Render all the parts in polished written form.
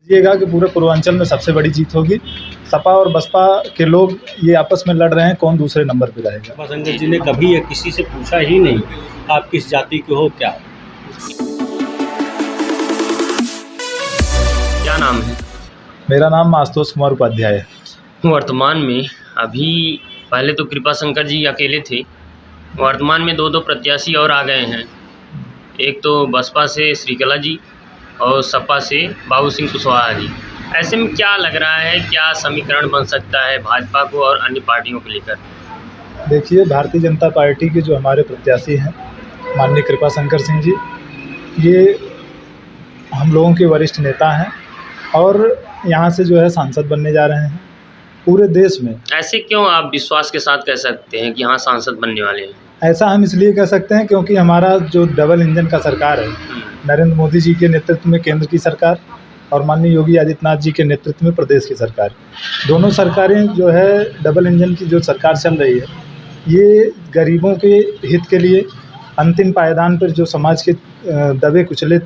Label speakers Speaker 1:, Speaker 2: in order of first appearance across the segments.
Speaker 1: समझिएगा कि पूरे पूर्वांचल में सबसे बड़ी जीत होगी। सपा और बसपा के लोग ये आपस में लड़ रहे हैं कौन दूसरे नंबर पे रहेगा।
Speaker 2: कृपाशंकर जी ने कभी ये किसी से पूछा ही नहीं आप किस जाति के हो क्या।
Speaker 3: क्या नाम है?
Speaker 1: मेरा नाम आशुतोष कुमार उपाध्याय है।
Speaker 3: वर्तमान में अभी पहले तो कृपाशंकर जी अकेले थे, वर्तमान में दो प्रत्याशी और आ गए हैं। एक तो बसपा से श्रीकला जी और सपा से बाबू सिंह कुशवाहा जी। ऐसे में क्या लग रहा है, क्या समीकरण बन सकता है भाजपा को और अन्य पार्टियों को लेकर?
Speaker 1: देखिए, भारतीय जनता पार्टी के जो हमारे प्रत्याशी हैं माननीय कृपाशंकर सिंह जी, ये हम लोगों के वरिष्ठ नेता हैं और यहाँ से जो है सांसद बनने जा रहे हैं पूरे देश में।
Speaker 3: ऐसे क्यों आप विश्वास के साथ कह सकते हैं कि हाँ सांसद बनने वाले हैं?
Speaker 1: ऐसा हम इसलिए कह सकते हैं क्योंकि हमारा जो डबल इंजन का सरकार है, नरेंद्र मोदी जी के नेतृत्व में केंद्र की सरकार और माननीय योगी आदित्यनाथ जी के नेतृत्व में प्रदेश की सरकार, दोनों सरकारें जो है डबल इंजन की जो सरकार चल रही है, ये गरीबों के हित के लिए अंतिम पायदान पर जो समाज के दबे कुचले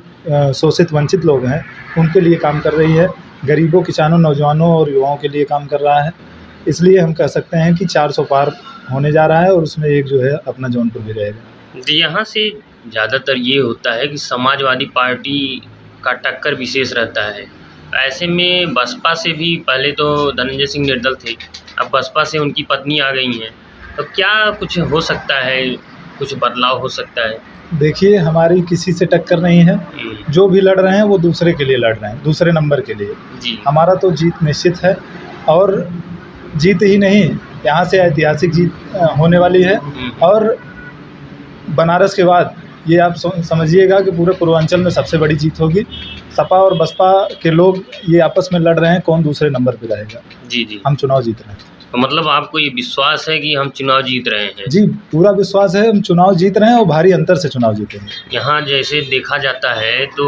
Speaker 1: शोषित वंचित लोग हैं उनके लिए काम कर रही है। गरीबों, किसानों, नौजवानों और युवाओं के लिए काम कर रहा है। इसलिए हम कह सकते हैं कि 400 पार होने जा रहा है और उसमें एक जो है अपना जौनपुर भी रहेगा।
Speaker 3: तो यहाँ से ज़्यादातर ये होता है कि समाजवादी पार्टी का टक्कर विशेष रहता है। ऐसे में बसपा से भी पहले तो धनंजय सिंह निर्दल थे, अब बसपा से उनकी पत्नी आ गई हैं, तो क्या कुछ हो सकता है, कुछ बदलाव हो सकता है?
Speaker 1: देखिए, हमारी किसी से टक्कर नहीं है, जो भी लड़ रहे हैं वो दूसरे के लिए लड़ रहे हैं, दूसरे नंबर के लिए
Speaker 3: जी।
Speaker 1: हमारा तो जीत निश्चित है और जीत ही नहीं, यहाँ से ऐतिहासिक जीत होने वाली है। और बनारस के बाद ये आप समझिएगा कि पूरे पूर्वांचल में सबसे बड़ी जीत होगी। सपा और बसपा के लोग ये आपस में लड़ रहे हैं कौन दूसरे नंबर पे रहेगा।
Speaker 3: जी।
Speaker 1: हम चुनाव जीत रहे हैं।
Speaker 3: तो मतलब आपको ये विश्वास है कि हम चुनाव जीत रहे हैं?
Speaker 1: जी, पूरा विश्वास है, हम चुनाव जीत रहे हैं और भारी अंतर से चुनाव जीतेंगे।
Speaker 3: यहाँ जैसे देखा जाता है तो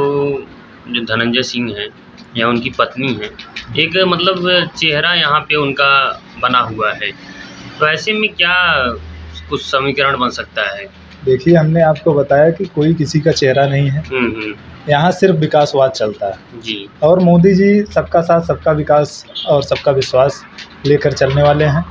Speaker 3: जो धनंजय सिंह हैं या उनकी पत्नी हैं, एक मतलब चेहरा यहाँ पे उनका बना हुआ है, तो ऐसे में क्या कुछ समीकरण बन सकता है?
Speaker 1: देखिए, हमने आपको बताया कि कोई किसी का चेहरा नहीं है, यहाँ सिर्फ विकासवाद चलता है
Speaker 3: जी।
Speaker 1: और मोदी जी सबका साथ, सबका विकास और सबका विश्वास लेकर चलने वाले हैं।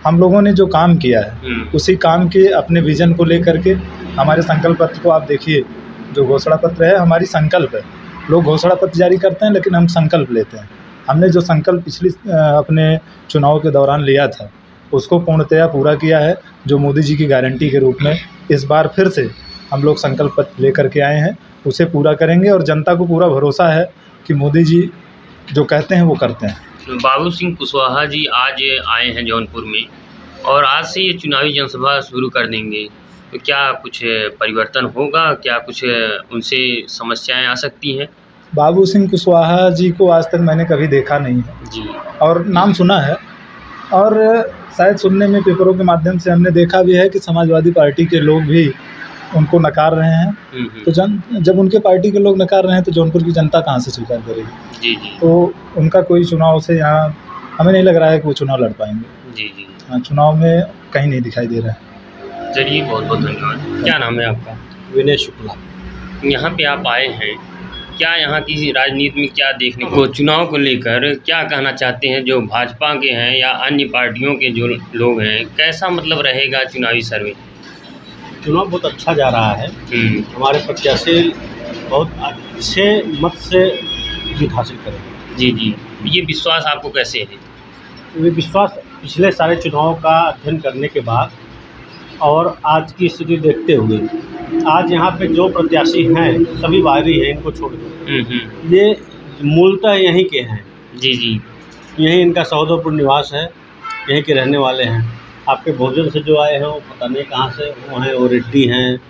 Speaker 1: हम लोगों ने जो काम किया है उसी काम के अपने विजन को लेकर के हमारे संकल्प पत्र को आप देखिए, जो घोषणा पत्र है हमारी संकल्प है। लोग घोषणा पत्र जारी करते हैं लेकिन हम संकल्प लेते हैं। हमने जो संकल्प पिछली अपने चुनाव के दौरान लिया था उसको पूर्णतया पूरा किया है, जो मोदी जी की गारंटी के रूप में इस बार फिर से हम लोग संकल्प पत्र लेकर के आए हैं, उसे पूरा करेंगे और जनता को पूरा भरोसा है कि मोदी जी जो कहते हैं वो करते हैं।
Speaker 3: बाबू सिंह कुशवाहा जी आज आए हैं जौनपुर में और आज से ये चुनावी जनसभा शुरू कर देंगे, तो क्या कुछ परिवर्तन होगा, क्या कुछ उनसे समस्याएं आ सकती हैं?
Speaker 1: बाबू सिंह कुशवाहा जी को आज तक मैंने कभी देखा नहीं है
Speaker 3: जी, और
Speaker 1: नाम सुना है और शायद सुनने में पेपरों के माध्यम से हमने देखा भी है कि समाजवादी पार्टी के लोग भी उनको नकार रहे हैं। तो जब उनके पार्टी के लोग नकार रहे हैं तो जौनपुर की जनता कहाँ से स्वीकार करेगी?
Speaker 3: जी।
Speaker 1: तो उनका कोई चुनाव से यहाँ हमें नहीं लग रहा है कि वो चुनाव लड़ पाएंगे।
Speaker 3: जी।
Speaker 1: हाँ, चुनाव में कहीं नहीं दिखाई दे रहा है।
Speaker 3: चलिए, बहुत बहुत धन्यवाद। क्या नाम है आपका?
Speaker 2: विनय शुक्ला।
Speaker 3: यहाँ पे आप आए हैं, क्या यहाँ की राजनीति में क्या देखने को, चुनाव को लेकर क्या कहना चाहते हैं? जो भाजपा के हैं या अन्य पार्टियों के जो लोग हैं, कैसा मतलब रहेगा चुनावी सर्वे?
Speaker 2: चुनाव बहुत अच्छा जा रहा है। हमारे प्रत्याशी बहुत अच्छे मत से जीत हासिल करेंगे।
Speaker 3: जी। ये विश्वास आपको कैसे है?
Speaker 2: ये विश्वास पिछले सारे चुनावों का अध्ययन करने के बाद और आज की स्थिति देखते हुए, आज यहाँ पे जो प्रत्याशी हैं सभी बाहरी हैं, इनको छोड़ कर ये मूलतः यहीं के हैं।
Speaker 3: जी।
Speaker 2: यहीं इनका सहोदरपुर निवास है, यहीं के रहने वाले हैं। आपके भोजन से जो आए हैं वो पता नहीं कहाँ से वो हैं, वो रेड्डी हैं,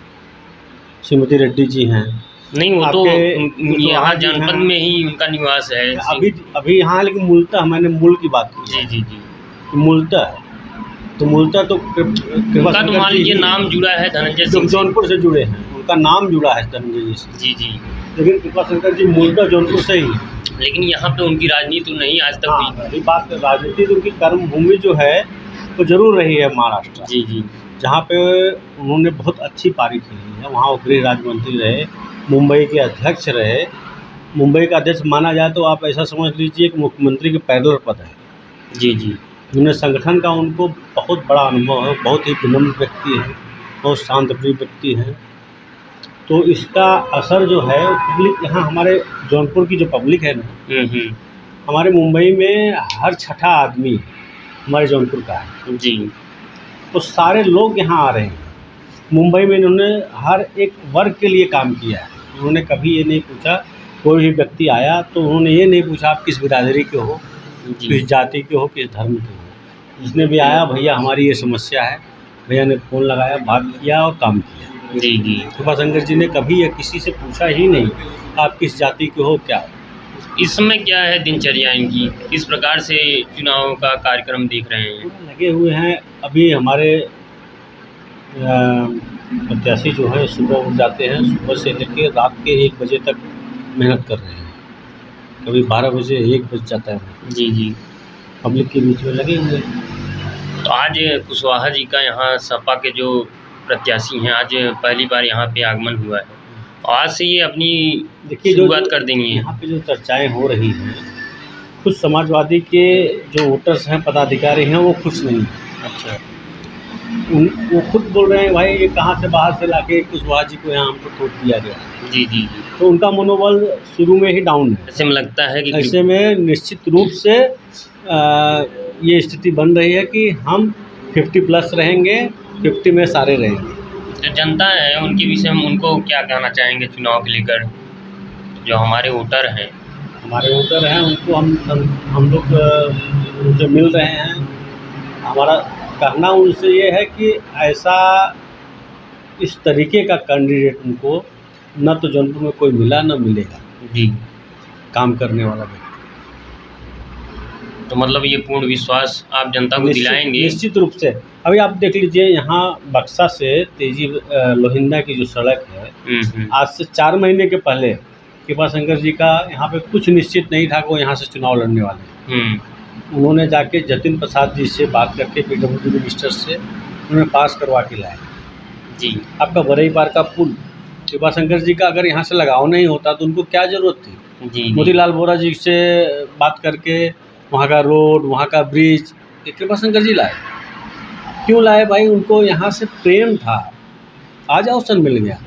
Speaker 2: श्रीमती रेड्डी जी हैं।
Speaker 3: नहीं, वो तो यहाँ जनपद में ही उनका निवास है
Speaker 2: अभी यहाँ, लेकिन मूलतः मैंने मूल की बात की।
Speaker 3: जी।
Speaker 2: मूलतः तो
Speaker 3: उनका तो मान लीजिए नाम जुड़ा है धनंजय सिंह,
Speaker 2: जौनपुर से जुड़े हैं, उनका नाम जुड़ा है धनंजय जी से।
Speaker 3: जी।
Speaker 2: लेकिन कृपाशंकर जी मूलतः जौनपुर से ही है।
Speaker 3: लेकिन यहाँ पे उनकी राजनीति नहीं आज तक हुई।
Speaker 2: बात राजनीति, उनकी कर्म भूमि जो है वो जरूर रही है महाराष्ट्र।
Speaker 3: जी।
Speaker 2: जहाँ पे उन्होंने बहुत अच्छी पारी खेली है, वहाँ वो गृह राज्य मंत्री रहे, मुंबई के अध्यक्ष रहे मुंबई का अध्यक्ष माना जाए तो आप ऐसा समझ लीजिए कि मुख्यमंत्री के पैरेलल पद है।
Speaker 3: जी जी।
Speaker 2: उन्हें संगठन का उनको बहुत बड़ा अनुभव है, बहुत ही विनम्र व्यक्ति है, बहुत शांतप्रिय व्यक्ति है। तो इसका असर जो है पब्लिक, यहाँ हमारे जौनपुर की जो पब्लिक है ना, हमारे मुंबई में हर छठा आदमी हमारे जौनपुर का है
Speaker 3: जी।
Speaker 2: तो सारे लोग यहाँ आ रहे हैं। मुंबई में इन्होंने हर एक वर्ग के लिए काम किया है। उन्होंने कभी ये नहीं पूछा, कोई भी व्यक्ति आया तो उन्होंने ये नहीं पूछा आप किस बिरादरी के हो, किस जाति के हो, किस धर्म के हो। जिसने भी आया, भैया हमारी ये समस्या है, भैया ने फ़ोन लगाया, बात किया और काम किया।
Speaker 3: जी जी।
Speaker 2: कृपाशंकर जी ने कभी ये किसी से पूछा ही नहीं आप किस जाति के हो, क्या।
Speaker 3: इस समय क्या है दिनचर्या इनकी, किस प्रकार से चुनाव का कार्यक्रम देख रहे हैं?
Speaker 2: लगे हुए हैं। अभी हमारे प्रत्याशी जो है सुबह उठ जाते हैं, सुबह से लेकर रात के 1 बजे तक मेहनत कर रहे हैं। कभी 12 बजे 1 बज जाता है।
Speaker 3: जी जी।
Speaker 2: पब्लिक के बीच में लगे हुए हैं।
Speaker 3: तो आज कुशवाहा जी का यहाँ सपा के जो प्रत्याशी हैं, आज पहली बार यहाँ पे आगमन हुआ है। आज से ये अपनी
Speaker 2: देखिए
Speaker 3: शुरुआत कर देंगे।
Speaker 2: यहाँ पे जो चर्चाएं हो रही हैं, कुछ समाजवादी के जो वोटर्स हैं, पदाधिकारी हैं, वो खुश नहीं हैं।
Speaker 3: अच्छा।
Speaker 2: वो खुद बोल रहे हैं भाई ये कहाँ से बाहर से लाके कुशवाहा जी को यहाँ हमको वोट दिया गया।
Speaker 3: जी जी जी।
Speaker 2: तो उनका मनोबल शुरू में ही डाउन है।
Speaker 3: ऐसे में लगता है कि
Speaker 2: ऐसे में निश्चित रूप से ये स्थिति बन रही है कि हम 50+ रहेंगे, 50 में सारे रहेंगे।
Speaker 3: जो जनता है उनके विषय में उनको क्या कहना चाहेंगे चुनाव को लेकर? जो हमारे वोटर हैं उनको हम लोग उनसे मिल रहे हैं। हमारा कहना उनसे ये है कि ऐसा इस तरीके का कैंडिडेट उनको न तो जौनपुर में कोई मिला न मिलेगा जी,
Speaker 2: काम करने वाला व्यक्ति।
Speaker 3: तो मतलब ये पूर्ण विश्वास आप जनता को दिलाएंगे?
Speaker 2: निश्चित रूप से। अभी आप देख लीजिए यहाँ बक्सा से तेजी लोहिंदा की जो सड़क है, आज से 4 महीने के पहले कृपाशंकर जी का यहाँ पे कुछ निश्चित नहीं था कि वो यहाँ से चुनाव लड़ने वाले। उन्होंने जाके जतिन प्रसाद जी से बात करके PWD मिनिस्टर से उन्होंने पास करवा के लाए
Speaker 3: जी।
Speaker 2: आपका बरई पार का पुल कृपाशंकर जी का अगर यहाँ से लगाव नहीं होता तो उनको क्या ज़रूरत थी?
Speaker 3: जी।
Speaker 2: मोतीलाल वोरा जी से बात करके वहाँ का रोड, वहाँ का ब्रिज कृपाशंकर जी लाए। क्यों लाए भाई? उनको यहाँ से प्रेम था। आज अवसर मिल गया।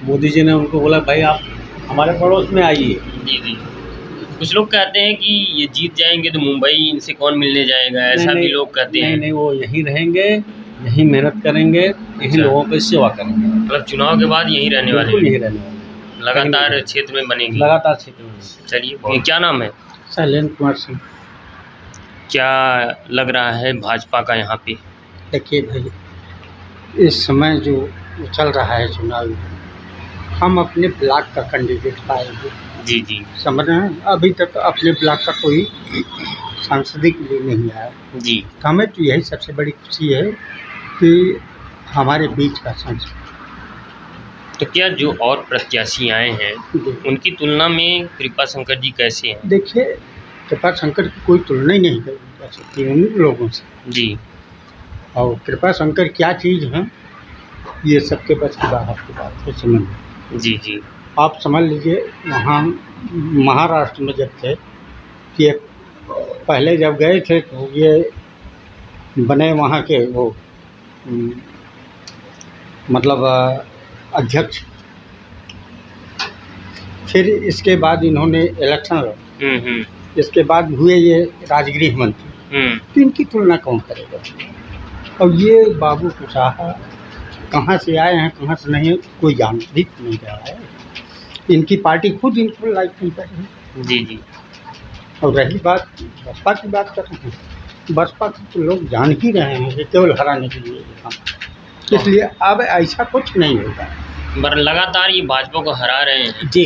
Speaker 2: मोदी जी ने उनको बोला भाई आप हमारे पड़ोस में आइए।
Speaker 3: जी जी। कुछ लोग कहते हैं कि ये जीत जाएंगे तो मुंबई इनसे कौन मिलने जाएगा, ऐसा भी लोग कहते हैं।
Speaker 2: नहीं, वो यहीं रहेंगे, यहीं मेहनत करेंगे, यहीं लोगों की सेवा करेंगे।
Speaker 3: मतलब चुनाव के बाद यहीं रहने वाले हैं?
Speaker 2: यहीं रहने वाले,
Speaker 3: लगातार क्षेत्र में बनेंगे?
Speaker 2: लगातार क्षेत्र में।
Speaker 3: चलिए, क्या नाम है?
Speaker 2: शैलेंद्र कुमार सिंह।
Speaker 3: क्या लग रहा है भाजपा का यहाँ पे?
Speaker 4: देखिए भाई, इस समय जो चल रहा है चुनाव, हम अपने ब्लॉक का कैंडिडेट पाएंगे।
Speaker 3: जी जी।
Speaker 4: समझ रहे हैं? अभी तक अपने ब्लॉक का कोई सांसद के लिए नहीं आया
Speaker 3: जी।
Speaker 4: तो हमें तो यही सबसे बड़ी खुशी है कि हमारे बीच का सांसद।
Speaker 3: तो क्या जो और प्रत्याशी आए हैं उनकी तुलना में कृपाशंकर जी कैसे हैं?
Speaker 4: देखिए, कृपाशंकर की कोई तुलना ही नहीं की जा सकती उन लोगों से
Speaker 3: जी।
Speaker 4: और कृपाशंकर क्या चीज़ है ये सबके बस की बाहर की बात है। समझ
Speaker 3: जी जी।
Speaker 4: आप समझ लीजिए, वहाँ महाराष्ट्र में जब थे कि पहले जब गए थे तो ये बने वहाँ के वो मतलब अध्यक्ष। फिर इसके बाद इन्होंने इलेक्शन लड़ा, इसके बाद हुए ये राजगृह मंत्री। तो इनकी तुलना कौन करेगा? और ये बाबू कुशवाहा कहाँ से आए हैं, कहाँ से नहीं, कोई जान भी नहीं रहा है। इनकी पार्टी खुद इनको लाइक नहीं कर रही है।
Speaker 3: जी जी।
Speaker 4: और रही बात बसपा की, बात कर रहे हैं, बसपा को तो लोग जान ही रहे हैं कि केवल हराने के लिए काम, इसलिए अब ऐसा कुछ नहीं होगा।
Speaker 3: पर लगातार ये भाजपा को हरा रहे हैं
Speaker 4: जी।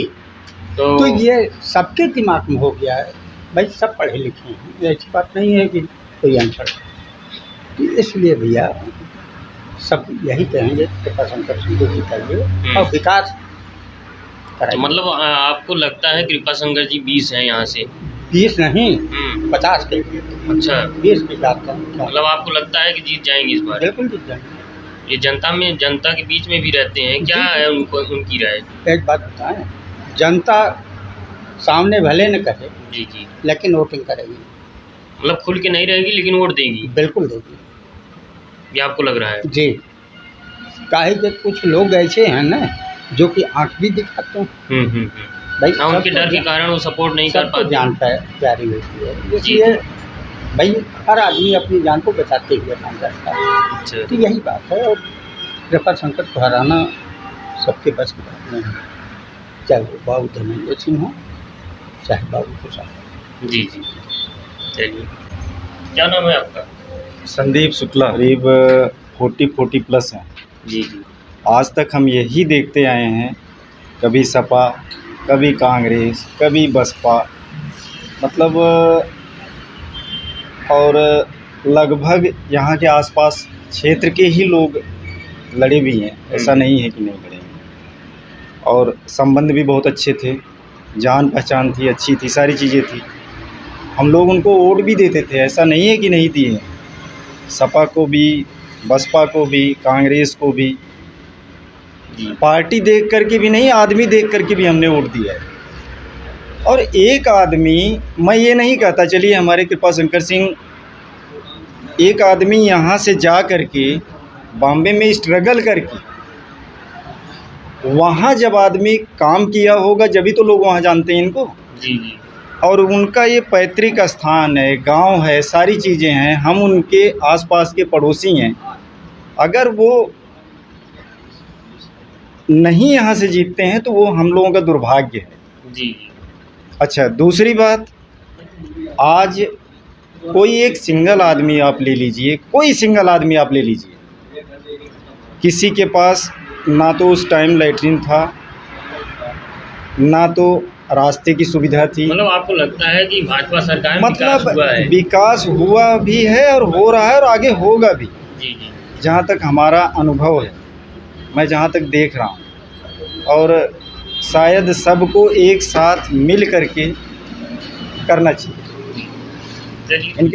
Speaker 3: तो
Speaker 4: ये सबके दिमाग में हो गया है भाई, सब पढ़े लिखे हैं, ऐसी बात नहीं है कि कोई अनपढ़ है। इसलिए भैया सब यही कहेंगे कृपाशंकर सिंह को जिताइए और विकास
Speaker 3: तो मतलब आपको लगता है कृपाशंकर जी 20 हैं यहाँ से?
Speaker 4: 20 नहीं, 50 के।
Speaker 3: अच्छा,
Speaker 4: 20 की बात का
Speaker 3: मतलब आपको लगता है कि जीत जाएंगे इस बार?
Speaker 4: बिल्कुल जीत जाएंगे।
Speaker 3: ये जनता के बीच में भी रहते हैं, क्या है उनको उनकी राय?
Speaker 4: एक बात बताएं, जनता सामने भले न कहे
Speaker 3: जी जी,
Speaker 4: लेकिन वोटिंग करेगी,
Speaker 3: मतलब खुल के नहीं रहेगी लेकिन वोट देगी,
Speaker 4: बिल्कुल देगी
Speaker 3: ये आपको लग रहा है?
Speaker 4: जी। काहे कि कुछ लोग ऐसे हैं ना जो कि आँख भी दिखाते हैं भाई,
Speaker 3: हाँ, उनके
Speaker 4: सबको
Speaker 3: डर के कारण वो सपोर्ट नहीं कर
Speaker 4: सबको
Speaker 3: पाते।
Speaker 4: जान प्यारी होती है, इसलिए भाई हर आदमी अपनी जान को बचाते हुए काम करता है।
Speaker 3: अच्छा,
Speaker 4: तो यही बात है, और कृपा शंकर को हराना सबके बस की बात नहीं है, चाहे वो बाबू धर्मेंद्र सिंह हो चाहे बाबू कुशवाहा।
Speaker 3: जी जी, चलिए, क्या नाम है आपका?
Speaker 5: संदीप शुक्ला। करीब 40 प्लस हैं।
Speaker 3: जी जी,
Speaker 5: आज तक हम यही देखते आए हैं, कभी सपा, कभी कांग्रेस, कभी बसपा, मतलब और लगभग यहाँ के आसपास क्षेत्र के ही लोग लड़े भी हैं, ऐसा नहीं है कि नहीं लड़े हैं। और संबंध भी बहुत अच्छे थे, जान पहचान थी, अच्छी थी, सारी चीज़ें थी। हम लोग उनको वोट भी देते थे, ऐसा नहीं है कि नहीं दिए। सपा को भी, बसपा को भी, कांग्रेस को भी, पार्टी देख करके भी नहीं, आदमी देख करके भी हमने वोट दिया है। और एक आदमी, मैं ये नहीं कहता, चलिए हमारे कृपा शंकर सिंह, एक आदमी यहाँ से जा करके बॉम्बे में स्ट्रगल करके वहाँ जब आदमी काम किया होगा जभी तो लोग वहाँ जानते हैं इनको।
Speaker 3: जी जी,
Speaker 5: और उनका ये पैतृक स्थान है, गांव है, सारी चीज़ें हैं, हम उनके आसपास के पड़ोसी हैं। अगर वो नहीं यहाँ से जीतते हैं तो वो हम लोगों का दुर्भाग्य है।
Speaker 3: जी,
Speaker 5: अच्छा, दूसरी बात, आज कोई एक सिंगल आदमी आप ले लीजिए, कोई सिंगल आदमी आप ले लीजिए, किसी के पास ना तो उस टाइम लैट्रिन था, ना तो रास्ते की सुविधा थी।
Speaker 3: मतलब आपको लगता है कि भाजपा सरकार में विकास
Speaker 5: मतलब
Speaker 3: हुआ है?
Speaker 5: विकास हुआ भी है और हो रहा है और आगे होगा भी,
Speaker 3: जी जी,
Speaker 5: जहाँ तक हमारा अनुभव है, मैं जहाँ तक देख रहा हूँ। और शायद सबको एक साथ मिल करके करना चाहिए।
Speaker 3: चलिए।
Speaker 5: इनके